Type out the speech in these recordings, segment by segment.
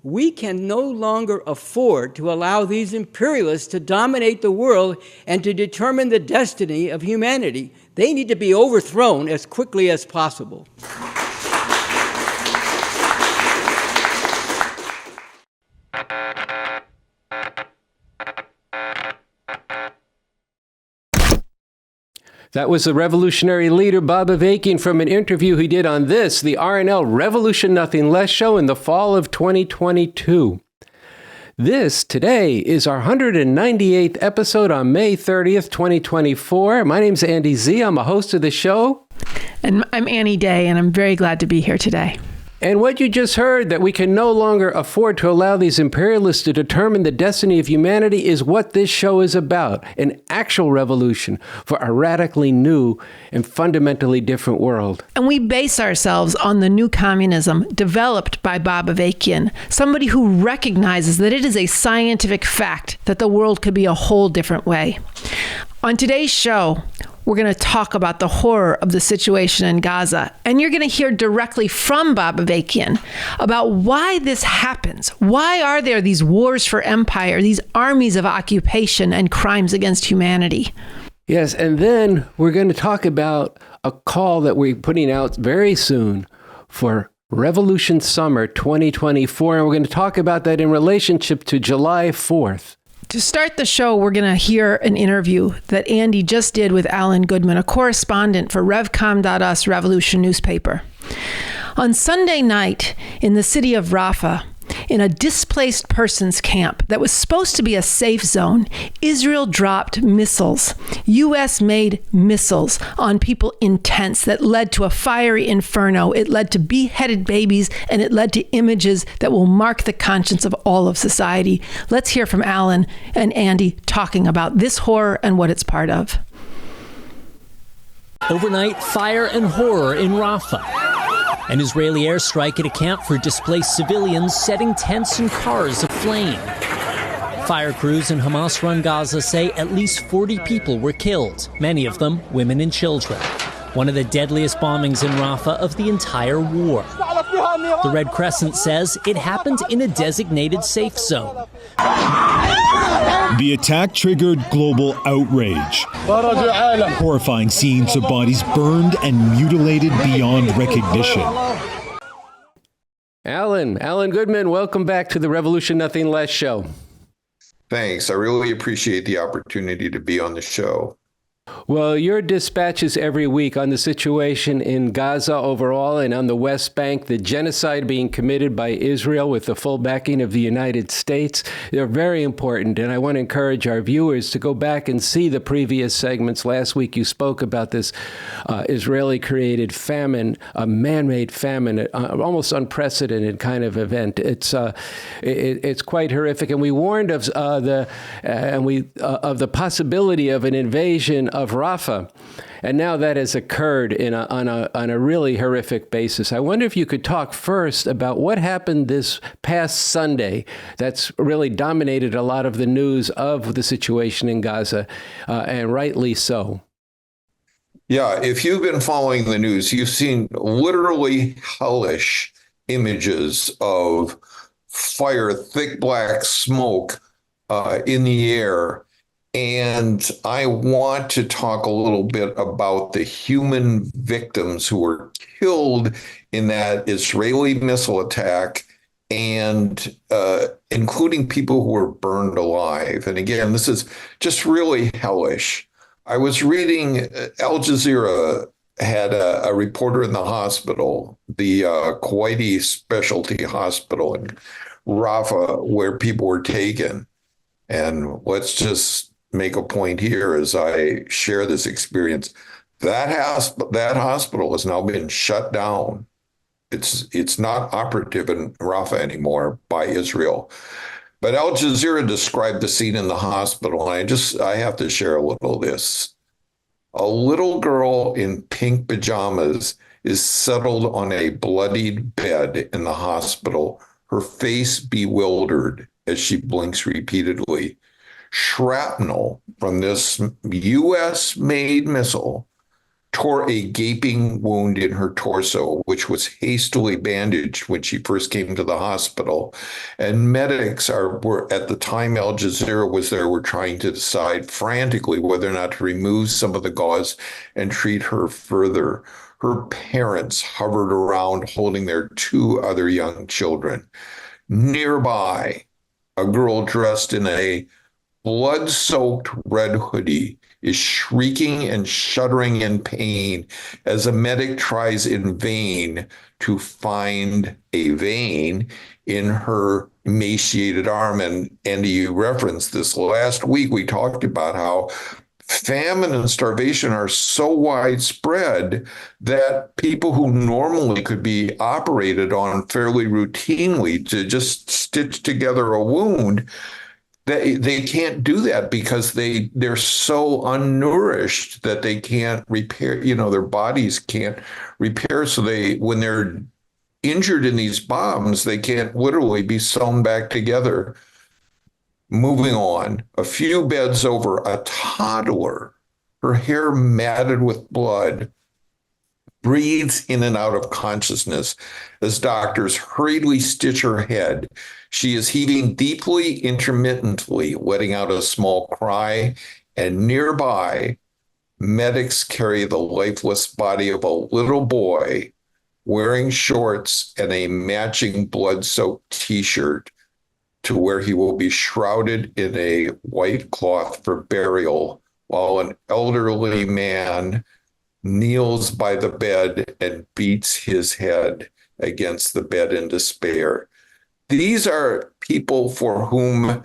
We can no longer afford to allow these imperialists to dominate the world and to determine the destiny of humanity. They need to be overthrown as quickly as possible. That was the revolutionary leader Bob Avakian from an interview he did on this, the RNL Revolution Nothing Less show in the fall of 2022. This, today, is our 198th episode on May 30th, 2024. My name's Andy Z. I'm a host of the show. And I'm Annie Day, and I'm very glad to be here today. And what you just heard, that we can no longer afford to allow these imperialists to determine the destiny of humanity, is what this show is about. An actual revolution for a radically new and fundamentally different world. And we base ourselves on the new communism developed by Bob Avakian, somebody who recognizes that it is a scientific fact that the world could be a whole different way. On today's show, we're going to talk about the horror of the situation in Gaza. And you're going to hear directly from Bob Avakian about why this happens. Why are there these wars for empire, these armies of occupation and crimes against humanity? Yes, and then we're going to talk about a call that we're putting out very soon for Revolution Summer 2024. And we're going to talk about that in relationship to July 4th. To start the show, we're going to hear an interview that Andy just did with Alan Goodman, a correspondent for Revcom.us Revolution newspaper. On Sunday night in the city of Rafah, in a displaced persons camp that was supposed to be a safe zone, Israel dropped missiles, U.S.-made missiles, on people in tents that led to a fiery inferno. It led to beheaded babies, and it led to images that will mark the conscience of all of society. Let's hear from Alan and Andy talking about this horror and what it's part of. Overnight, fire and horror in Rafah. An Israeli airstrike at a camp for displaced civilians, setting tents and cars aflame. Fire crews in Hamas-run Gaza say at least 40 people were killed, many of them women and children. One of the deadliest bombings in Rafah of the entire war. The Red Crescent says it happened in a designated safe zone. The attack triggered global outrage. Horrifying scenes of bodies burned and mutilated beyond recognition. Alan Goodman, welcome back to the Revolution Nothing Less show. Thanks. I really appreciate the opportunity to be on the show. Well, your dispatches every week on the situation in Gaza overall and on the West Bank, the genocide being committed by Israel with the full backing of the United States, they're very important. And I want to encourage our viewers to go back and see the previous segments. Last week, you spoke about this Israeli-created famine, a man-made famine, almost unprecedented kind of event. It's quite horrific. And we warned of the possibility of an invasion of Rafah, and now that has occurred on a really horrific basis. I wonder if you could talk first about what happened this past Sunday that's really dominated a lot of the news of the situation in Gaza, and rightly so. Yeah, if you've been following the news, you've seen literally hellish images of fire, thick black smoke in the air. And I want to talk a little bit about the human victims who were killed in that Israeli missile attack, and including people who were burned alive. And again, this is just really hellish. I was reading Al Jazeera had a reporter in the hospital, the Kuwaiti specialty hospital in Rafah, where people were taken. And let's just make a point here as I share this experience. That hospital has now been shut down. It's not operative in Rafah anymore by Israel. But Al Jazeera described the scene in the hospital, and I have to share a little of this. A little girl in pink pajamas is settled on a bloodied bed in the hospital, her face bewildered as she blinks repeatedly. Shrapnel from this U.S.-made missile tore a gaping wound in her torso, which was hastily bandaged when she first came to the hospital. And medics were at the time Al Jazeera was there, were trying to decide frantically whether or not to remove some of the gauze and treat her further. Her parents hovered around holding their 2 other young children. Nearby, a girl dressed in a blood-soaked red hoodie is shrieking and shuddering in pain as a medic tries in vain to find a vein in her emaciated arm. And Andy, you referenced this last week. We talked about how famine and starvation are so widespread that people who normally could be operated on fairly routinely to just stitch together a wound, they can't do that because they're so unnourished that they can't repair, their bodies can't repair. So when they're injured in these bombs, they can't literally be sewn back together. Moving on, a few beds over, a toddler, her hair matted with blood, breathes in and out of consciousness as doctors hurriedly stitch her head. She is heaving deeply, intermittently, letting out a small cry, and nearby, medics carry the lifeless body of a little boy wearing shorts and a matching blood-soaked T-shirt to where he will be shrouded in a white cloth for burial, while an elderly man kneels by the bed and beats his head against the bed in despair. These are people for whom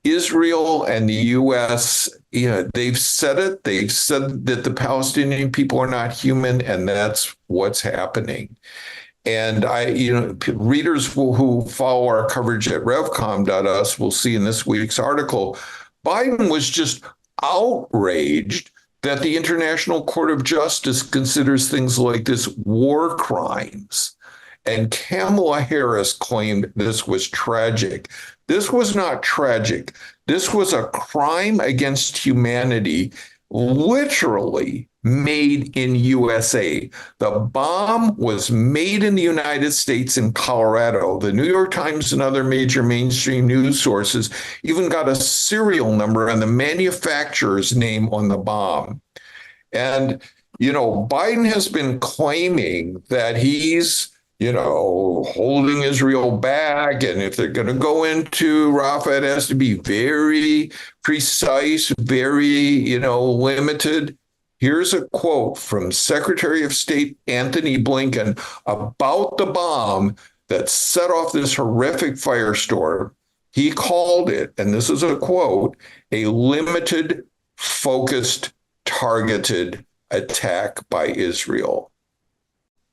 Israel and the U.S., they've said it. They've said that the Palestinian people are not human, and that's what's happening. And readers who follow our coverage at Revcom.us will see in this week's article, Biden was just outraged that the International Court of Justice considers things like this war crimes. And Kamala Harris claimed this was tragic. This was not tragic. This was a crime against humanity, literally made in USA. The bomb was made in the United States in Colorado. The New York Times and other major mainstream news sources even got a serial number and the manufacturer's name on the bomb. And, Biden has been claiming that he's, holding Israel back. And if they're going to go into Rafah, it has to be very precise, very, limited. Here's a quote from Secretary of State Anthony Blinken about the bomb that set off this horrific firestorm. He called it, and this is a quote, a limited, focused, targeted attack by Israel.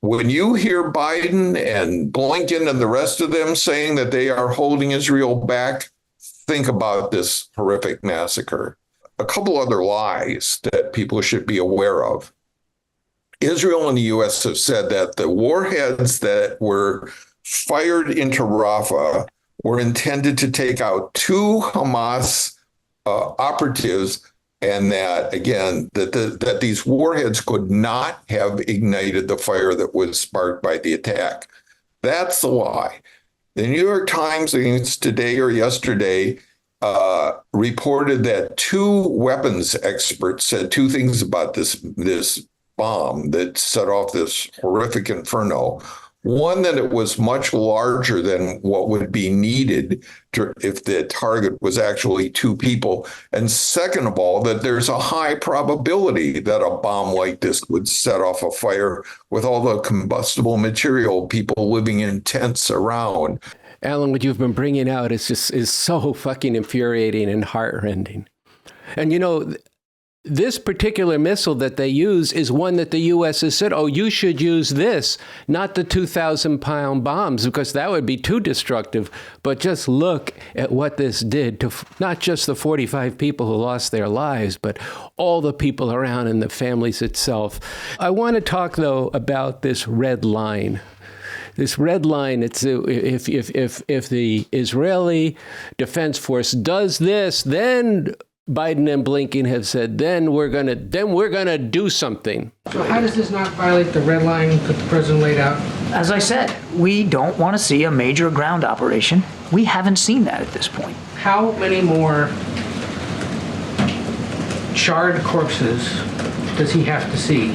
When you hear Biden and Blinken and the rest of them saying that they are holding Israel back, think about this horrific massacre. A couple other lies that people should be aware of. Israel and the U.S. have said that the warheads that were fired into Rafah were intended to take out 2 Hamas operatives, and that, again, that these warheads could not have ignited the fire that was sparked by the attack. That's the lie. The New York Times, I think it's today or yesterday, reported that 2 weapons experts said 2 things about this bomb that set off this horrific inferno. One, that it was much larger than what would be needed if the target was actually 2 people. And second of all, that there's a high probability that a bomb like this would set off a fire with all the combustible material, people living in tents around. Alan, what you've been bringing out is so fucking infuriating and heartrending. And this particular missile that they use is one that the U.S. has said, oh, you should use this, not the 2,000-pound bombs, because that would be too destructive. But just look at what this did to not just the 45 people who lost their lives, but all the people around and the families itself. I want to talk, though, about this red line. This red line, it's if the Israeli Defense Force does this, then Biden and Blinken have said, then we're gonna do something. So how does this not violate the red line that the president laid out? As I said, we don't want to see a major ground operation. We haven't seen that at this point. How many more charred corpses does he have to see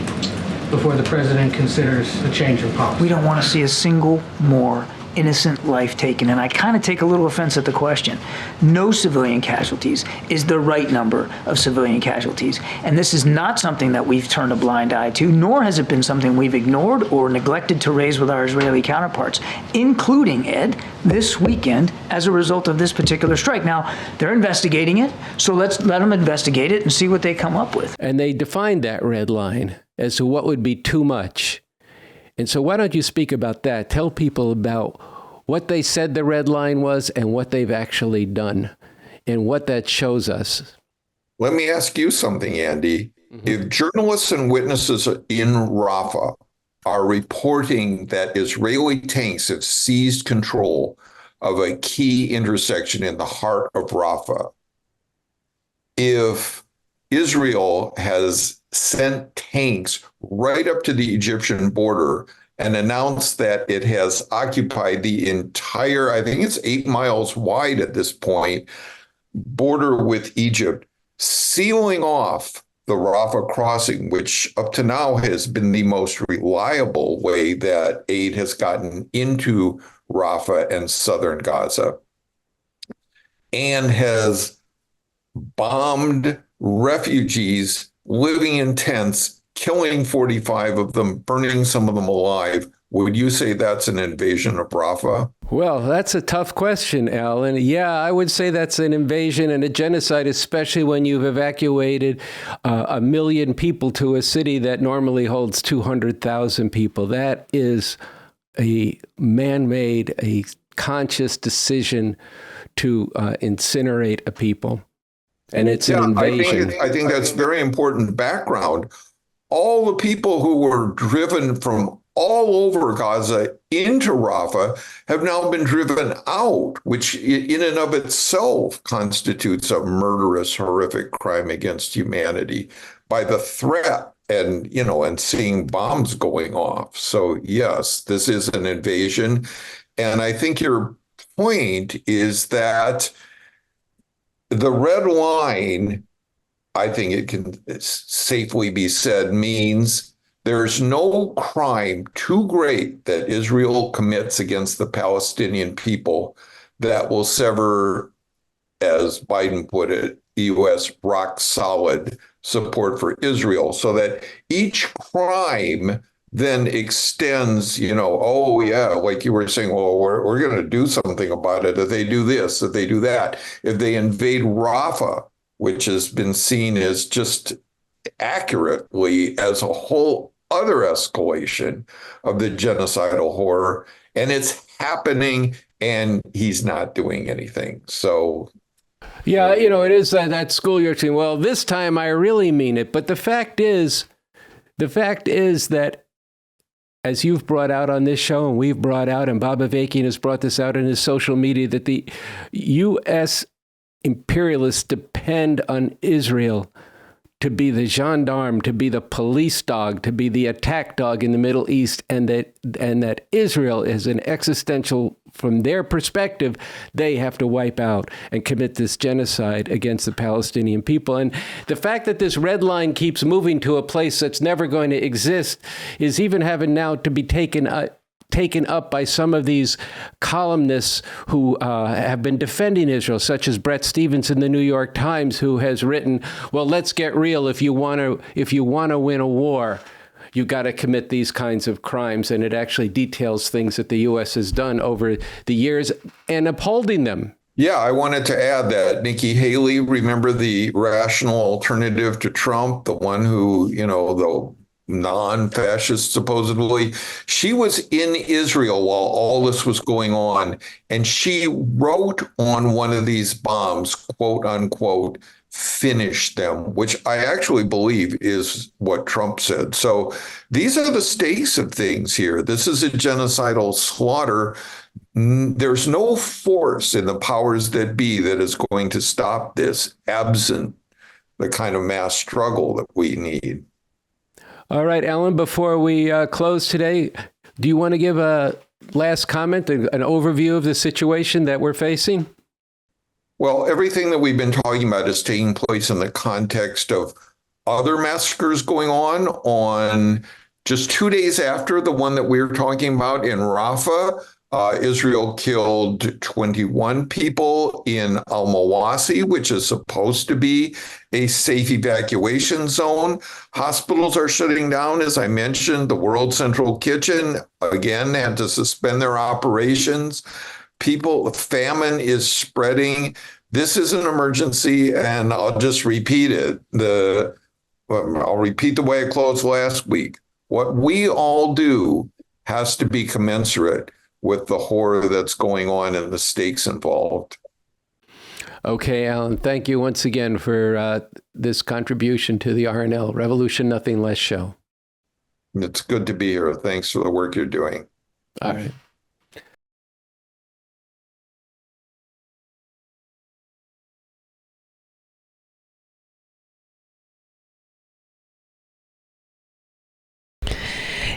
before the president considers a change in policy? We don't want to see a single more innocent life taken. And I kind of take a little offense at the question. No civilian casualties is the right number of civilian casualties. And this is not something that we've turned a blind eye to, nor has it been something we've ignored or neglected to raise with our Israeli counterparts, including, Ed, this weekend as a result of this particular strike. Now, they're investigating it, so let's let them investigate it and see what they come up with. And they defined that red line as to what would be too much. And so why don't you speak about that? Tell people about what they said the red line was and what they've actually done and what that shows us. Let me ask you something, Andy. Mm-hmm. If journalists and witnesses in Rafah are reporting that Israeli tanks have seized control of a key intersection in the heart of Rafah, if Israel has sent tanks right up to the Egyptian border and announced that it has occupied the entire, I think it's 8 miles wide at this point, border with Egypt, sealing off the Rafah crossing, which up to now has been the most reliable way that aid has gotten into Rafah and southern Gaza, and has bombed refugees living in tents, killing 45 of them, burning some of them alive. Would you say that's an invasion of Rafah? Well, that's a tough question, Alan. Yeah, I would say that's an invasion and a genocide, especially when you've evacuated 1 million people to a city that normally holds 200,000 people. That is a man-made, a conscious decision to incinerate a people. And it's an invasion. I think that's very important background. All the people who were driven from all over Gaza into Rafah have now been driven out, which in and of itself constitutes a murderous, horrific crime against humanity by the threat and seeing bombs going off. So yes, this is an invasion. And I think your point is that the red line, I think it can safely be said, means there's no crime too great that Israel commits against the Palestinian people that will sever, as Biden put it, U.S. rock solid support for Israel, so that each crime then extends, like you were saying, well, we're going to do something about it. If they do this, if they do that, if they invade Rafah, which has been seen as just accurately as a whole other escalation of the genocidal horror, and it's happening and he's not doing anything. So yeah, it is that school you're saying, well, this time I really mean it. But the fact is that, as you've brought out on this show and we've brought out, and Bob Avakian has brought this out in his social media, that the U.S. imperialists depend on Israel to be the gendarme, to be the police dog, to be the attack dog in the Middle East, and that Israel is an existential, from their perspective, they have to wipe out and commit this genocide against the Palestinian people. And the fact that this red line keeps moving to a place that's never going to exist is even having now to be taken up by some of these columnists who have been defending Israel, such as Bret Stephens in the New York Times, who has written, well, let's get real. If you want to win a war, you got to commit these kinds of crimes. And it actually details things that the U.S. has done over the years and upholding them. Yeah, I wanted to add that Nikki Haley, remember the rational alternative to Trump, the one who, the non-fascist, supposedly, she was in Israel while all this was going on, and she wrote on one of these bombs, quote unquote, finish them, which I actually believe is what Trump said. So these are the stakes of things here. This is a genocidal slaughter. There's no force in the powers that be that is going to stop this, absent the kind of mass struggle that we need. All right, Alan, before we close today, do you want to give a last comment, an overview of the situation that we're facing? Well, everything that we've been talking about is taking place in the context of other massacres going on just 2 days after the one that we're talking about in Rafah. Israel killed 21 people in Al-Mawasi, which is supposed to be a safe evacuation zone. Hospitals are shutting down, as I mentioned. The World Central Kitchen, again, had to suspend their operations. Famine is spreading. This is an emergency, and I'll just repeat it. I'll repeat the way I closed last week. What we all do has to be commensurate with the horror that's going on and the stakes involved. Okay, Alan, thank you once again for this contribution to the RNL Revolution Nothing Less show. It's good to be here. Thanks for the work you're doing. All right.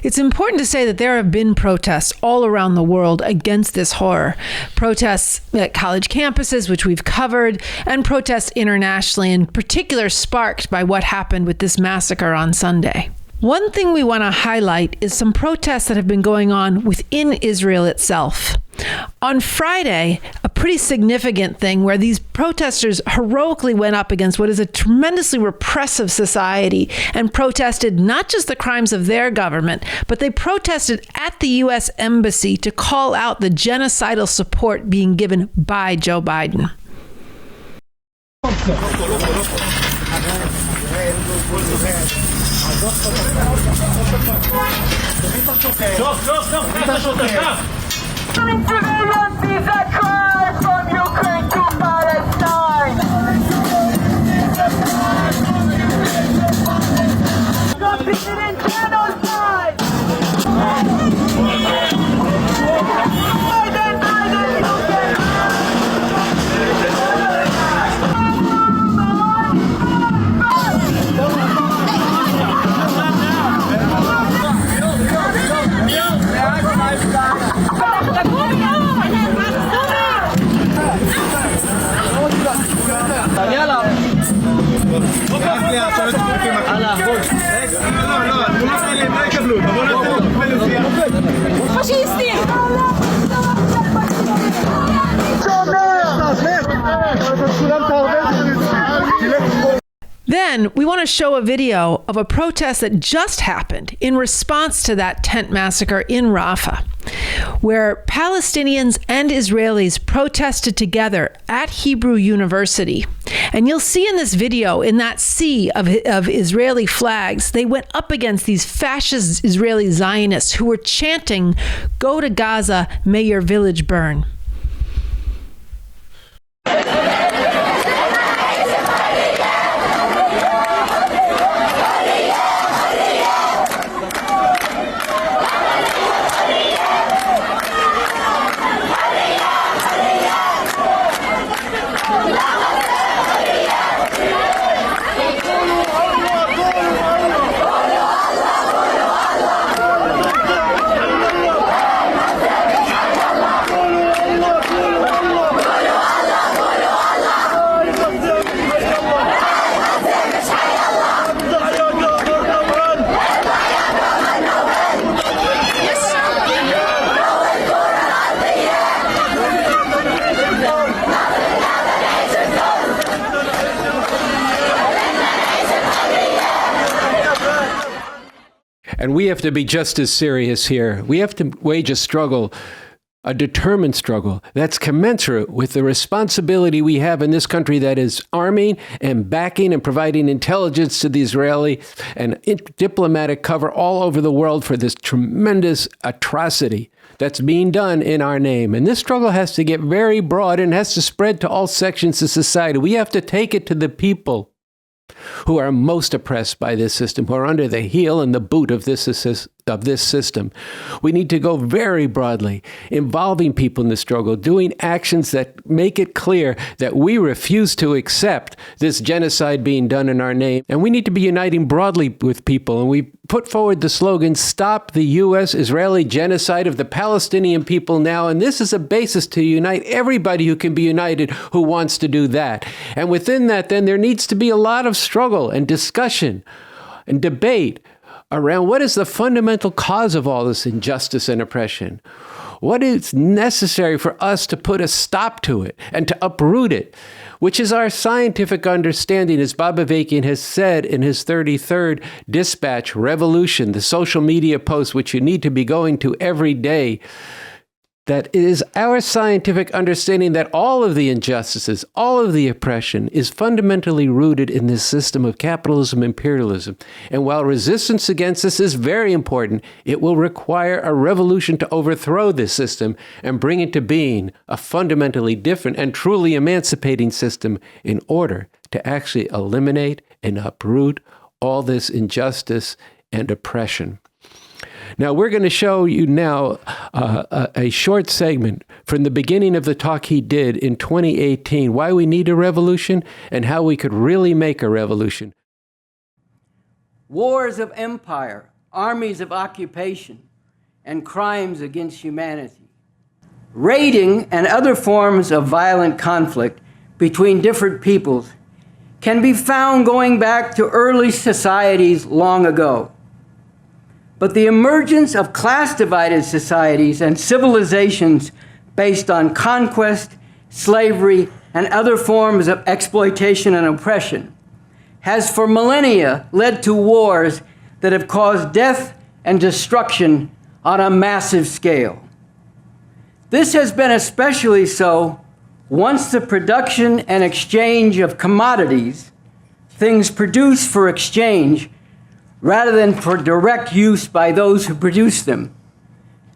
It's important to say that there have been protests all around the world against this horror. Protests at college campuses, which we've covered, and protests internationally, in particular sparked by what happened with this massacre on Sunday. One thing we want to highlight is some protests that have been going on within Israel itself. On Friday, a pretty significant thing where these protesters heroically went up against what is a tremendously repressive society and protested not just the crimes of their government, but they protested at the U.S. Embassy to call out the genocidal support being given by Joe Biden. Inconvenient is a crime from Ukraine to Palestine. Competing in genocide. Then we want to show a video of a protest that just happened in response to that tent massacre in Rafah, where Palestinians and Israelis protested together at Hebrew University. And you'll see in this video, in that sea of Israeli flags, they went up against these fascist Israeli Zionists who were chanting, "Go to Gaza, may your village burn." And we have to be just as serious here. We have to wage a struggle, a determined struggle that's commensurate with the responsibility we have in this country that is arming and backing and providing intelligence to the Israeli and diplomatic cover all over the world for this tremendous atrocity that's being done in our name. And this struggle has to get very broad and has to spread to all sections of society. We have to take it to the people. who are most oppressed by this system, who are under the heel and the boot of this system. We need to go very broadly, involving people in the struggle, doing actions that make it clear that we refuse to accept this genocide being done in our name. And we need to be uniting broadly with people. And we put forward the slogan, "Stop the U.S.-Israeli genocide of the Palestinian people now." And this is a basis to unite everybody who can be united who wants to do that. And within that, then, there needs to be a lot of struggle and discussion and debate around what is the fundamental cause of all this injustice and oppression. What is necessary for us to put a stop to it and to uproot it, which is our scientific understanding, as Bob Avakian has said in his 33rd dispatch, Revolution, the social media post, which you need to be going to every day. That it is our scientific understanding that all of the injustices, all of the oppression is fundamentally rooted in this system of capitalism, imperialism. And while resistance against this is very important, it will require a revolution to overthrow this system and bring into being a fundamentally different and truly emancipating system in order to actually eliminate and uproot all this injustice and oppression. Now, we're going to show you now a short segment from the beginning of the talk he did in 2018, why we need a revolution and how we could really make a revolution. Wars of empire, armies of occupation, and crimes against humanity. Raiding and other forms of violent conflict between different peoples can be found going back to early societies long ago. But the emergence of class-divided societies and civilizations based on conquest, slavery, and other forms of exploitation and oppression has for millennia led to wars that have caused death and destruction on a massive scale. This has been especially so once the production and exchange of commodities, things produced for exchange, rather than for direct use by those who produce them,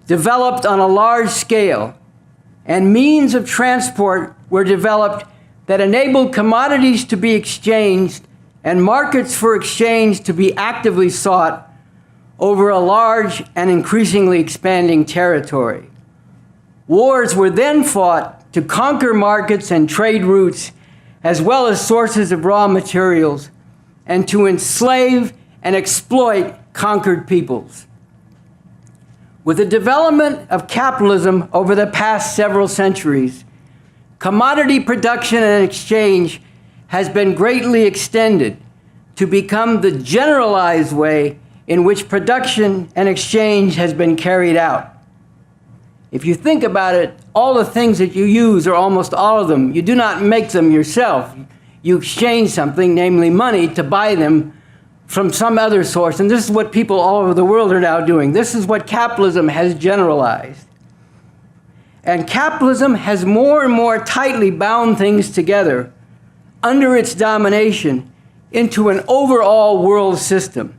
developed on a large scale, and means of transport were developed that enabled commodities to be exchanged and markets for exchange to be actively sought over a large and increasingly expanding territory. Wars were then fought to conquer markets and trade routes, as well as sources of raw materials, and to enslave and exploit conquered peoples. With the development of capitalism over the past several centuries, commodity production and exchange has been greatly extended to become the generalized way in which production and exchange has been carried out. If you think about it, all the things that you use, or almost all of them, you do not make them yourself. You exchange something, namely money, to buy them from some other source. And this is what people all over the world are now doing. This is what capitalism has generalized. And capitalism has more and more tightly bound things together under its domination into an overall world system.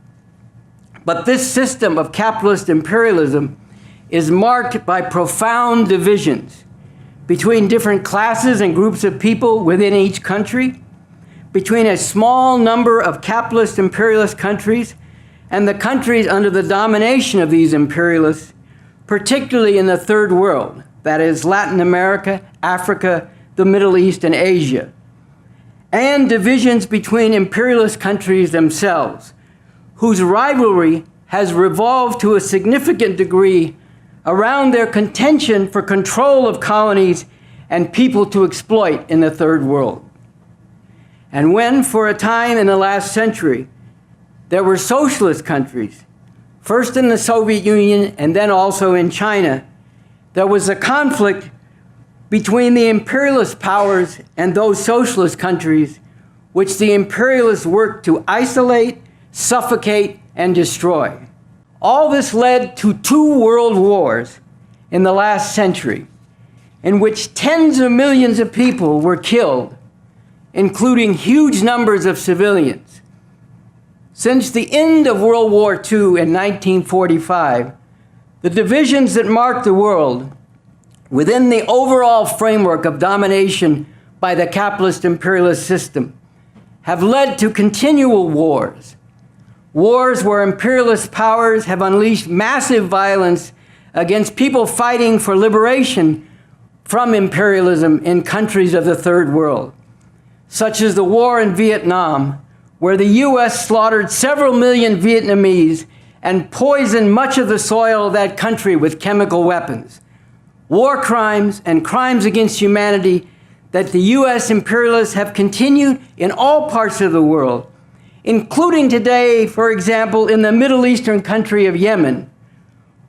But this system of capitalist imperialism is marked by profound divisions between different classes and groups of people within each country, between a small number of capitalist imperialist countries and the countries under the domination of these imperialists, particularly in the third world, that is Latin America, Africa, the Middle East, and Asia, and divisions between imperialist countries themselves, whose rivalry has revolved to a significant degree around their contention for control of colonies and people to exploit in the third world. And when, for a time in the last century, there were socialist countries, first in the Soviet Union and then also in China, there was a conflict between the imperialist powers and those socialist countries, which the imperialists worked to isolate, suffocate, and destroy. All this led to 2 world wars in the last century, in which tens of millions of people were killed, including huge numbers of civilians. Since the end of World War II in 1945, the divisions that marked the world within the overall framework of domination by the capitalist imperialist system have led to continual wars. Wars where imperialist powers have unleashed massive violence against people fighting for liberation from imperialism in countries of the Third World, such as the war in Vietnam, where the U.S. slaughtered several million Vietnamese and poisoned much of the soil of that country with chemical weapons. War crimes and crimes against humanity that the U.S. imperialists have continued in all parts of the world, including today, for example, in the Middle Eastern country of Yemen,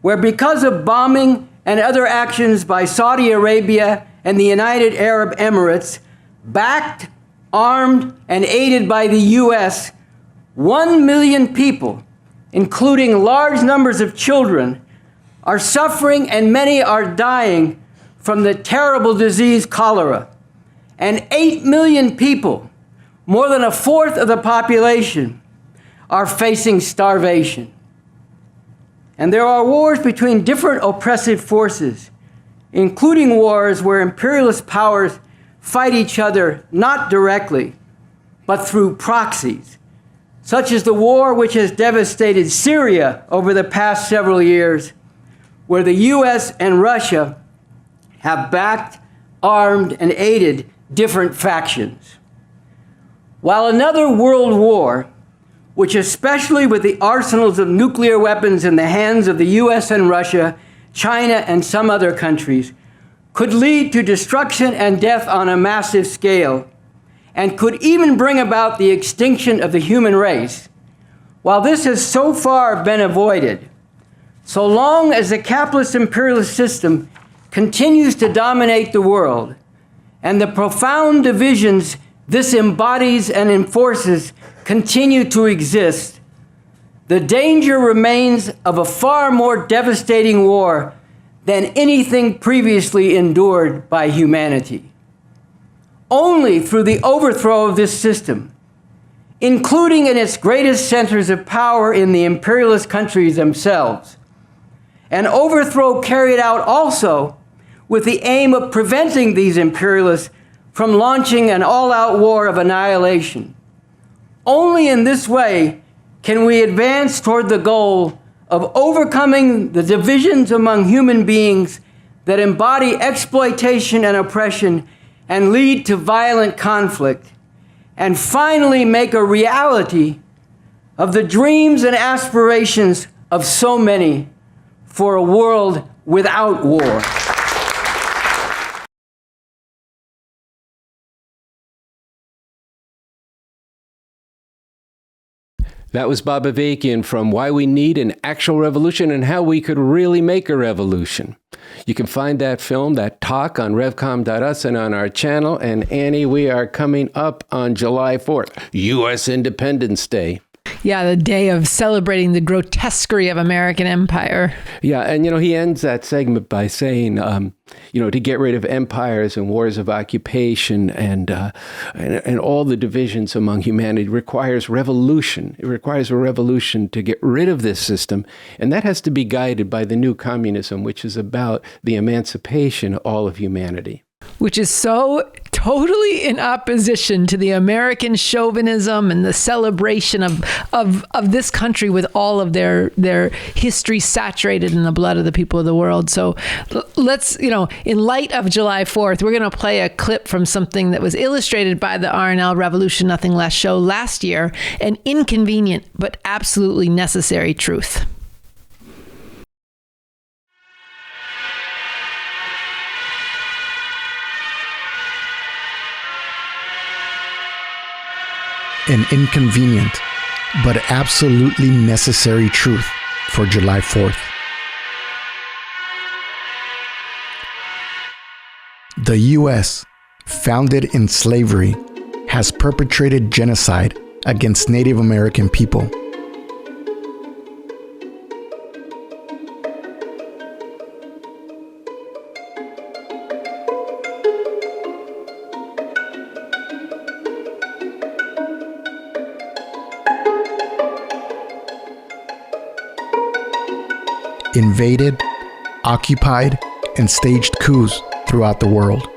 where because of bombing and other actions by Saudi Arabia and the United Arab Emirates, backed, armed, and aided by the U.S., 1 million people, including large numbers of children, are suffering and many are dying from the terrible disease cholera. And 8 million people, more than a fourth of the population, are facing starvation. And there are wars between different oppressive forces, including wars where imperialist powers fight each other not directly, but through proxies, such as the war which has devastated Syria over the past several years, where the U.S. and Russia have backed, armed, and aided different factions. While another world war, which especially with the arsenals of nuclear weapons in the hands of the U.S. and Russia, China, and some other countries, could lead to destruction and death on a massive scale, and could even bring about the extinction of the human race, while this has so far been avoided, so long as the capitalist imperialist system continues to dominate the world, and the profound divisions this embodies and enforces continue to exist, the danger remains of a far more devastating war than anything previously endured by humanity. Only through the overthrow of this system, including in its greatest centers of power in the imperialist countries themselves, an overthrow carried out also with the aim of preventing these imperialists from launching an all-out war of annihilation. Only in this way can we advance toward the goal of overcoming the divisions among human beings that embody exploitation and oppression and lead to violent conflict, and finally make a reality of the dreams and aspirations of so many for a world without war. That was Bob Avakian from Why We Need an Actual Revolution and How We Could Really Make a Revolution. You can find that film, that talk, on revcom.us and on our channel. And Annie, we are coming up on July 4th, U.S. Independence Day. Yeah, the day of celebrating the grotesquerie of American empire. Yeah, and he ends that segment by saying, to get rid of empires and wars of occupation and all the divisions among humanity requires revolution. It requires a revolution to get rid of this system, and that has to be guided by the new communism, which is about the emancipation of all of humanity. Which is so totally in opposition to the American chauvinism and the celebration of this country with all of their history saturated in the blood of the people of the world. So let's, in light of July 4th, we're going to play a clip from something that was illustrated by the RNL Revolution Nothing Less show last year, an inconvenient but absolutely necessary truth. An inconvenient but absolutely necessary truth for July 4th. The U.S., founded in slavery, has perpetrated genocide against Native American people. Invaded, occupied, and staged coups throughout the world.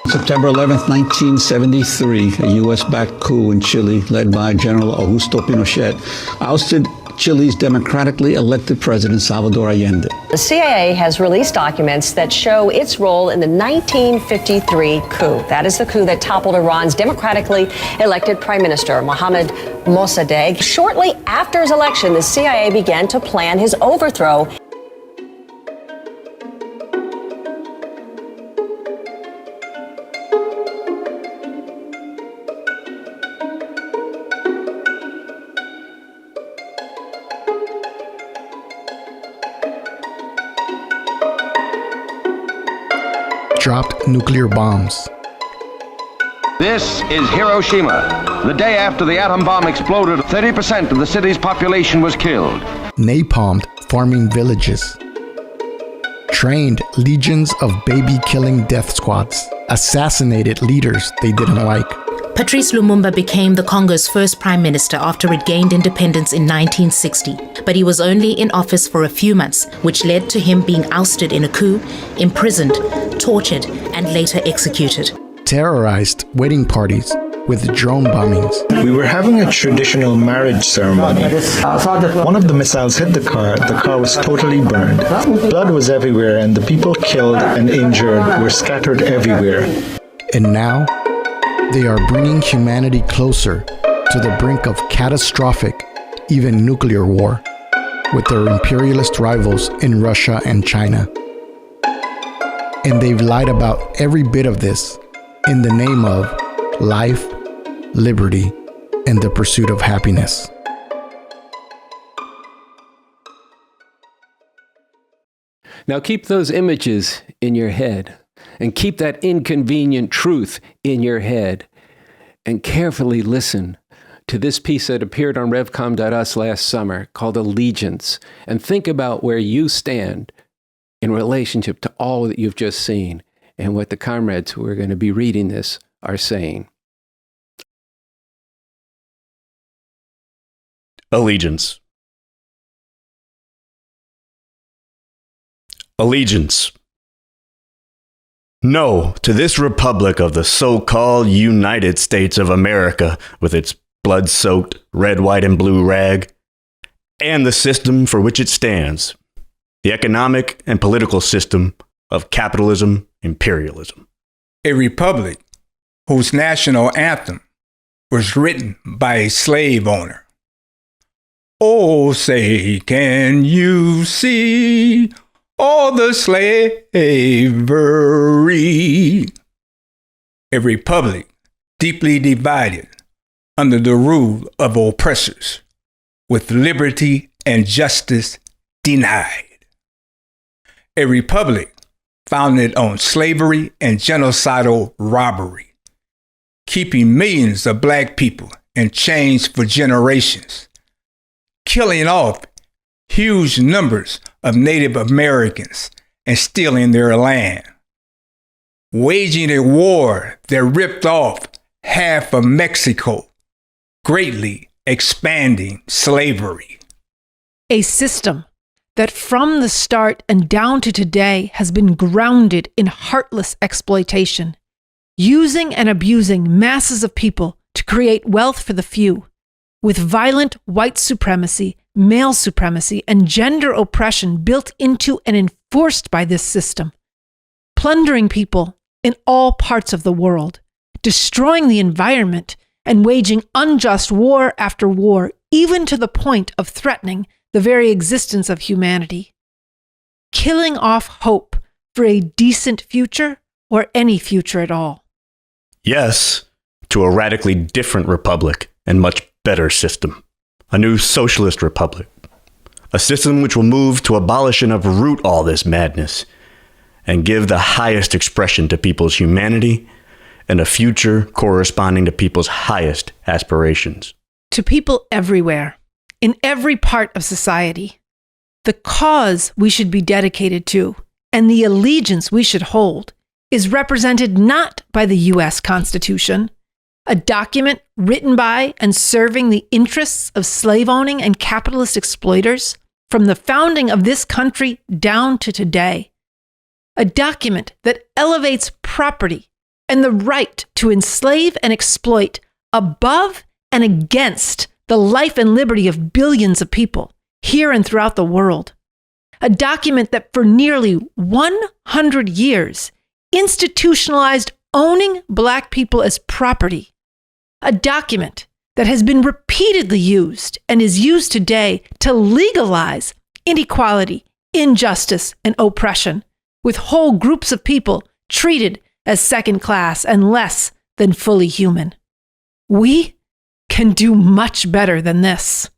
September 11th, 1973, a U.S.-backed coup in Chile led by General Augusto Pinochet ousted Chile's democratically elected president, Salvador Allende. The CIA has released documents that show its role in the 1953 coup. That is the coup that toppled Iran's democratically elected prime minister, Mohammad Mossadegh. Shortly after his election, the CIA began to plan his overthrow. Dropped nuclear bombs. This is Hiroshima. The day after the atom bomb exploded, 30% of the city's population was killed. Napalmed farming villages. Trained legions of baby-killing death squads. Assassinated leaders they didn't like. Patrice Lumumba became the Congo's first prime minister after it gained independence in 1960, but he was only in office for a few months, which led to him being ousted in a coup, imprisoned, tortured, and later executed. Terrorized wedding parties with drone bombings. We were having a traditional marriage ceremony. One of the missiles hit the car was totally burned. Blood was everywhere, and the people killed and injured were scattered everywhere. And now, they are bringing humanity closer to the brink of catastrophic, even nuclear war, with their imperialist rivals in Russia and China. And they've lied about every bit of this in the name of life, liberty, and the pursuit of happiness. Now keep those images in your head. And keep that inconvenient truth in your head. And carefully listen to this piece that appeared on Revcom.us last summer called Allegiance. And think about where you stand in relationship to all that you've just seen and what the comrades who are going to be reading this are saying. Allegiance. Allegiance. No to this republic of the so-called United States of America with its blood-soaked red, white, and blue rag, and the system for which it stands, the economic and political system of capitalism, imperialism. A republic whose national anthem was written by a slave owner. Oh, say, can you see all the slavery? A republic deeply divided under the rule of oppressors, with liberty and justice denied. A republic founded on slavery and genocidal robbery, keeping millions of black people in chains for generations, killing off huge numbers of Native Americans and stealing their land, waging a war that ripped off half of Mexico, greatly expanding slavery. A system that from the start and down to today has been grounded in heartless exploitation, using and abusing masses of people to create wealth for the few, with violent white supremacy, male supremacy, and gender oppression built into and enforced by this system, plundering people in all parts of the world, destroying the environment, and waging unjust war after war, even to the point of threatening the very existence of humanity, killing off hope for a decent future or any future at all. Yes, to a radically different republic and much better system. A new socialist republic. A system which will move to abolish and uproot all this madness and give the highest expression to people's humanity and a future corresponding to people's highest aspirations. To people everywhere, in every part of society, the cause we should be dedicated to and the allegiance we should hold is represented not by the U.S. Constitution, a document written by and serving the interests of slave-owning and capitalist exploiters from the founding of this country down to today. A document that elevates property and the right to enslave and exploit above and against the life and liberty of billions of people here and throughout the world. A document that for nearly 100 years institutionalized owning Black people as property. A document that has been repeatedly used and is used today to legalize inequality, injustice, and oppression, with whole groups of people treated as second class and less than fully human. We can do much better than this.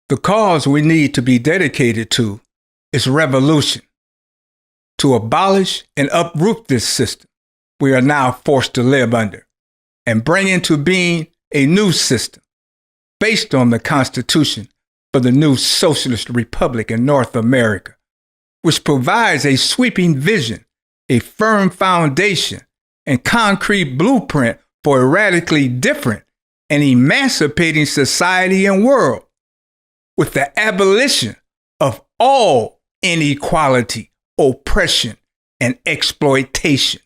The cause we need to be dedicated to is revolution. To abolish and uproot this system we are now forced to live under and bring into being a new system based on the Constitution for the new socialist republic in North America, which provides a sweeping vision, a firm foundation, and concrete blueprint for a radically different and emancipating society and world, with the abolition of all inequality, oppression, and exploitation.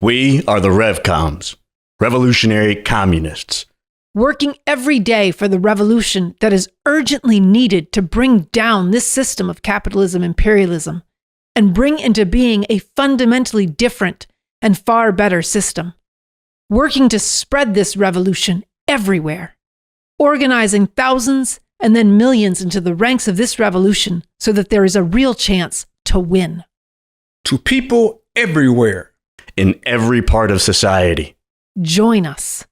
We are the Revcoms, revolutionary communists. Working every day for the revolution that is urgently needed to bring down this system of capitalism imperialism and bring into being a fundamentally different and far better system. Working to spread this revolution everywhere, organizing thousands and then millions into the ranks of this revolution so that there is a real chance to win. To people everywhere, in every part of society, join us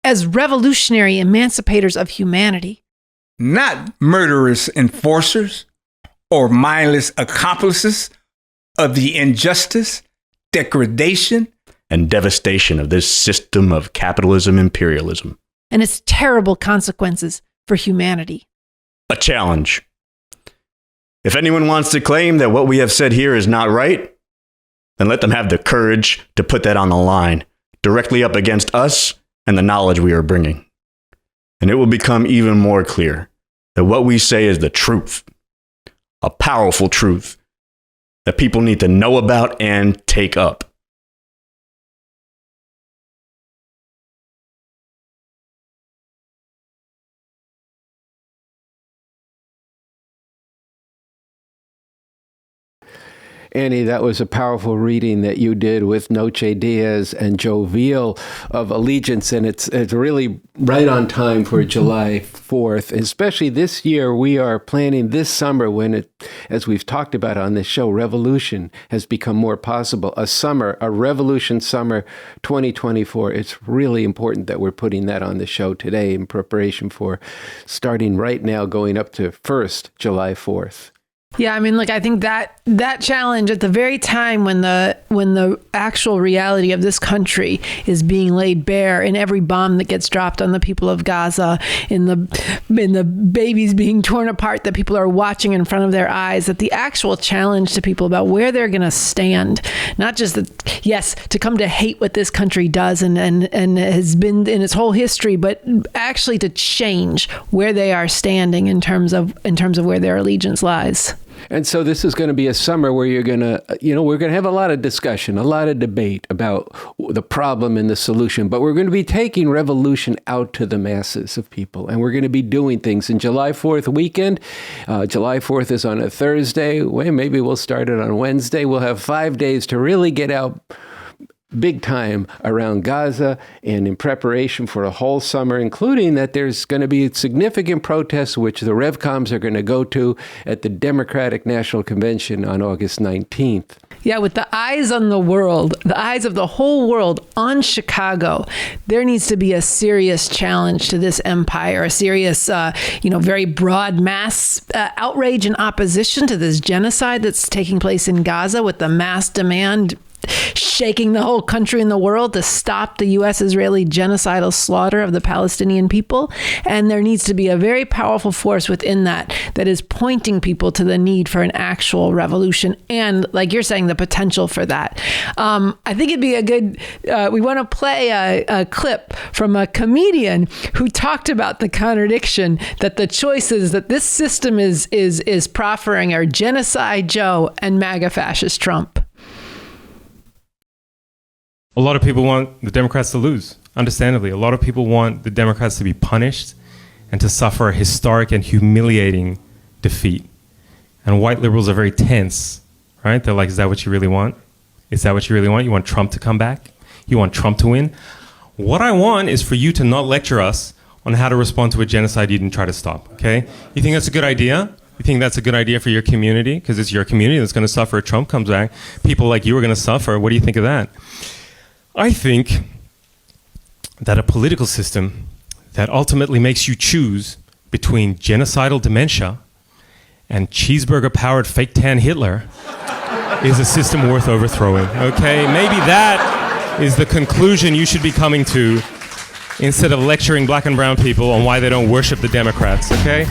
as revolutionary emancipators of humanity. Not murderous enforcers or mindless accomplices of the injustice, degradation, and devastation of this system of capitalism imperialism and its terrible consequences for humanity. A challenge. If anyone wants to claim that what we have said here is not right, then let them have the courage to put that on the line, directly up against us and the knowledge we are bringing. And it will become even more clear that what we say is the truth, a powerful truth that people need to know about and take up. Annie, that was a powerful reading that you did with Noche Diaz and Joe Veal of Allegiance, and it's really right on time for July 4th. Especially this year, we are planning this summer when as we've talked about on this show, revolution has become more possible. A revolution summer 2024. It's really important that we're putting that on the show today in preparation for starting right now, going up to July 4th. Yeah, I mean, I think that challenge at the very time when the actual reality of this country is being laid bare in every bomb that gets dropped on the people of Gaza, in the babies being torn apart that people are watching in front of their eyes, that the actual challenge to people about where they're going to stand, not just that, yes, to come to hate what this country does and has been in its whole history, but actually to change where they are standing in terms of where their allegiance lies. And so this is going to be a summer where we're going to have a lot of discussion, a lot of debate about the problem and the solution, but we're going to be taking revolution out to the masses of people, and we're going to be doing things. In July 4th weekend, July 4th is on a Thursday. Well, maybe we'll start it on Wednesday. We'll have 5 days to really get out big time around Gaza and in preparation for a whole summer, including that there's going to be significant protests, which the Revcoms are going to go to at the Democratic National Convention on August 19th. Yeah, with the eyes on the world, the eyes of the whole world on Chicago, there needs to be a serious challenge to this empire, a serious, very broad mass outrage and opposition to this genocide that's taking place in Gaza, with the mass demand shaking the whole country and the world to stop the U.S.-Israeli genocidal slaughter of the Palestinian people. And there needs to be a very powerful force within that is pointing people to the need for an actual revolution and, like you're saying, the potential for that. I think it'd be a good, we want to play a clip from a comedian who talked about the contradiction that the choices that this system is proffering are Genocide Joe and MAGA fascist Trump. A lot of people want the Democrats to lose, understandably. A lot of people want the Democrats to be punished and to suffer a historic and humiliating defeat. And white liberals are very tense, right? They're like, is that what you really want? Is that what you really want? You want Trump to come back? You want Trump to win? What I want is for you to not lecture us on how to respond to a genocide you didn't try to stop, okay? You think that's a good idea? You think that's a good idea for your community? Because it's your community that's going to suffer if Trump comes back. People like you are going to suffer. What do you think of that? I think that a political system that ultimately makes you choose between genocidal dementia and cheeseburger-powered fake tan Hitler is a system worth overthrowing, okay? Maybe that is the conclusion you should be coming to instead of lecturing black and brown people on why they don't worship the Democrats, okay?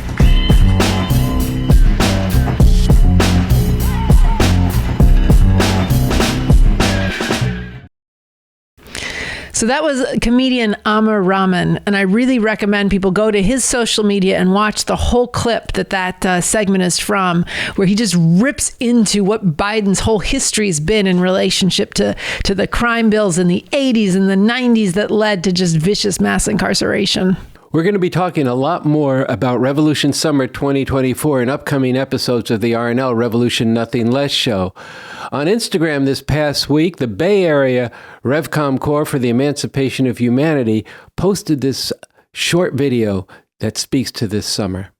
So that was comedian Amar Rahman, and I really recommend people go to his social media and watch the whole clip that segment is from, where he just rips into what Biden's whole history has been in relationship to the crime bills in the 80s and the 90s that led to just vicious mass incarceration. We're going to be talking a lot more about Revolution Summer 2024 in upcoming episodes of the RNL Revolution Nothing Less show. On Instagram this past week, the Bay Area REVCOM Corps for the Emancipation of Humanity posted this short video that speaks to this summer.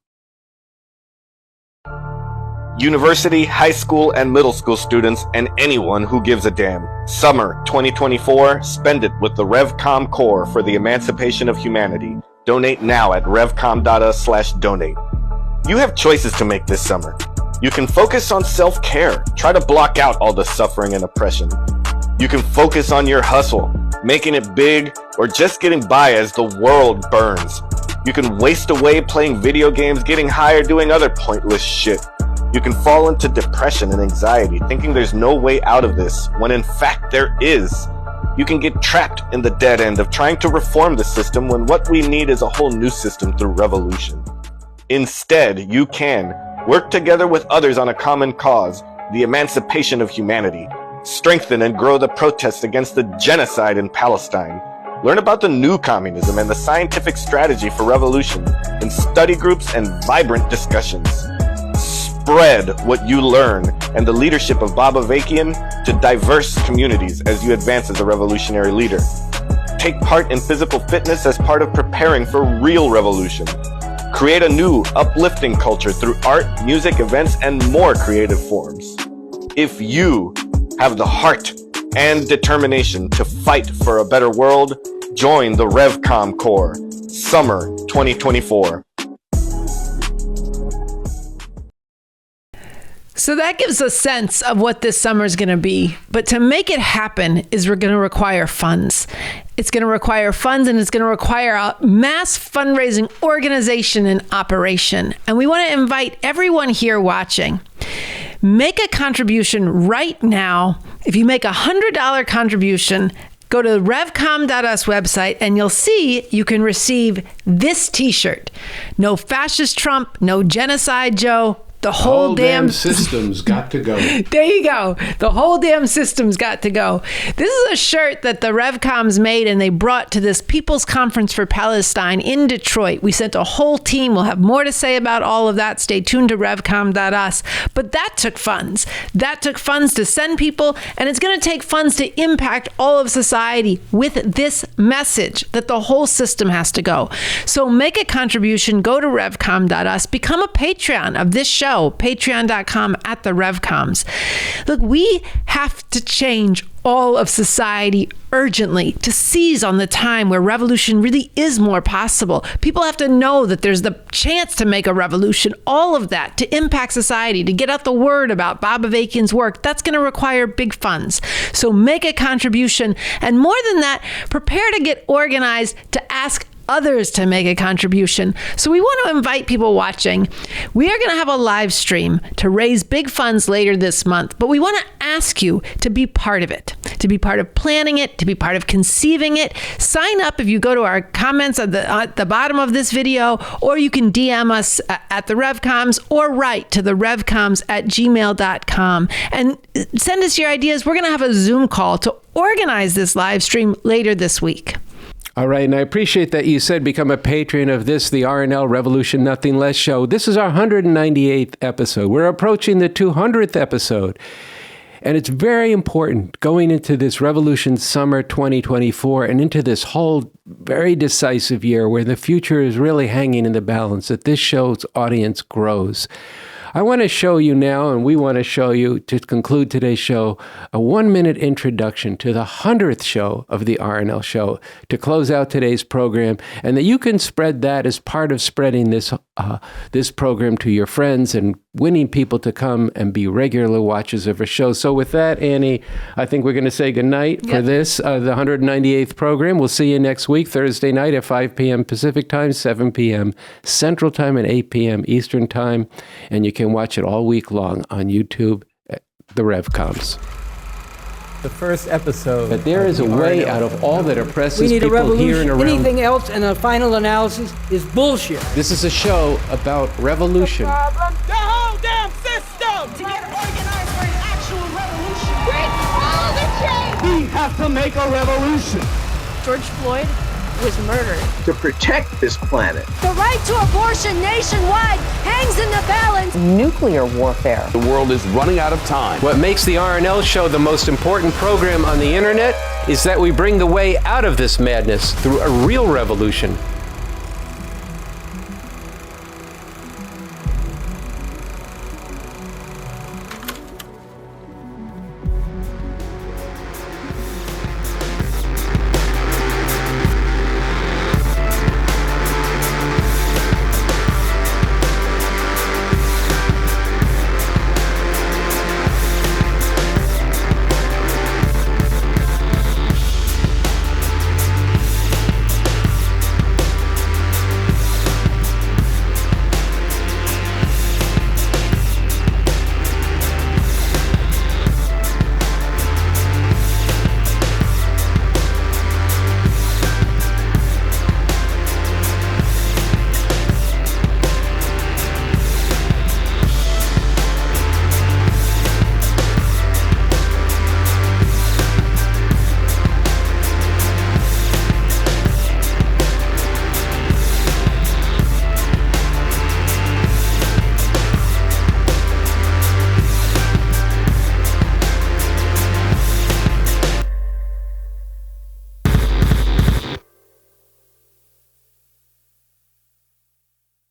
University, high school, and middle school students, and anyone who gives a damn. Summer 2024, spend it with the REVCOM Corps for the Emancipation of Humanity. Donate now at revcom.us/donate. You have choices to make this summer. You can focus on self-care. Try to block out all the suffering and oppression. You can focus on your hustle, making it big, or just getting by as the world burns. You can waste away playing video games, getting high, or doing other pointless shit. You can fall into depression and anxiety, thinking there's no way out of this, when in fact there is. You can get trapped in the dead end of trying to reform the system when what we need is a whole new system through revolution. Instead, you can work together with others on a common cause, the emancipation of humanity. Strengthen and grow the protests against the genocide in Palestine. Learn about the new communism and the scientific strategy for revolution in study groups and vibrant discussions. Spread what you learn and the leadership of Bob Avakian to diverse communities as you advance as a revolutionary leader. Take part in physical fitness as part of preparing for real revolution. Create a new, uplifting culture through art, music, events, and more creative forms. If you have the heart and determination to fight for a better world, join the REVCOM Corps, Summer 2024. So that gives a sense of what this summer is going to be. But to make it happen is we're going to require funds. It's going to require funds, and it's going to require a mass fundraising organization and operation. And we want to invite everyone here watching. Make a contribution right now. If you make a $100 contribution, go to the revcom.us website and you'll see you can receive this t-shirt. No fascist Trump, no genocide Joe. The whole damn system's got to go. There you go. The whole damn system's got to go. This is a shirt that the Revcoms made and they brought to this People's Conference for Palestine in Detroit. We sent a whole team. We'll have more to say about all of that. Stay tuned to revcom.us. But that took funds. That took funds to send people, and it's going to take funds to impact all of society with this message that the whole system has to go. So make a contribution. Go to revcom.us. Become a Patreon of this show. Patreon.com/the-Revcoms. Look, we have to change all of society urgently to seize on the time where revolution really is more possible. People have to know that there's the chance to make a revolution, all of that, to impact society, to get out the word about Bob Avakian's work. That's going to require big funds. So make a contribution. And more than that, prepare to get organized to ask others to make a contribution. So we want to invite people watching. We are going to have a live stream to raise big funds later this month, but we want to ask you to be part of it, to be part of planning it, to be part of conceiving it. Sign up if you go to our comments at the bottom of this video, or you can DM us at the Revcoms or write to the revcoms@gmail.com and send us your ideas. We're going to have a Zoom call to organize this live stream later this week. All right, and I appreciate that you said become a patron of this, the RNL Revolution Nothing Less show. This is our 198th episode. We're approaching the 200th episode. And it's very important going into this Revolution Summer 2024 and into this whole very decisive year where the future is really hanging in the balance, that this show's audience grows. I want to show you now, and we want to show you, to conclude today's show, a 1-minute introduction to the 100th show of the RNL Show to close out today's program, and that you can spread that as part of spreading this program to your friends and winning people to come and be regular watchers of our show. So with that, Annie, I think we're going to say goodnight for this, the 198th program. We'll see you next week, Thursday night at 5 p.m. Pacific Time, 7 p.m. Central Time, and 8 p.m. Eastern Time. And you can watch it all week long on YouTube at the Revcoms. The first episode. But there is a way out of all that oppresses we need people a revolution. here and around. Anything else in a final analysis is bullshit. This is a show about revolution. The whole damn system! To get organized for an actual revolution. Break all the chains! We have to make a revolution. George Floyd was murdered. To protect this planet. The right to abortion nationwide hangs in the balance. Nuclear warfare. The world is running out of time. What makes the RNL Show the most important program on the internet is that we bring the way out of this madness through a real revolution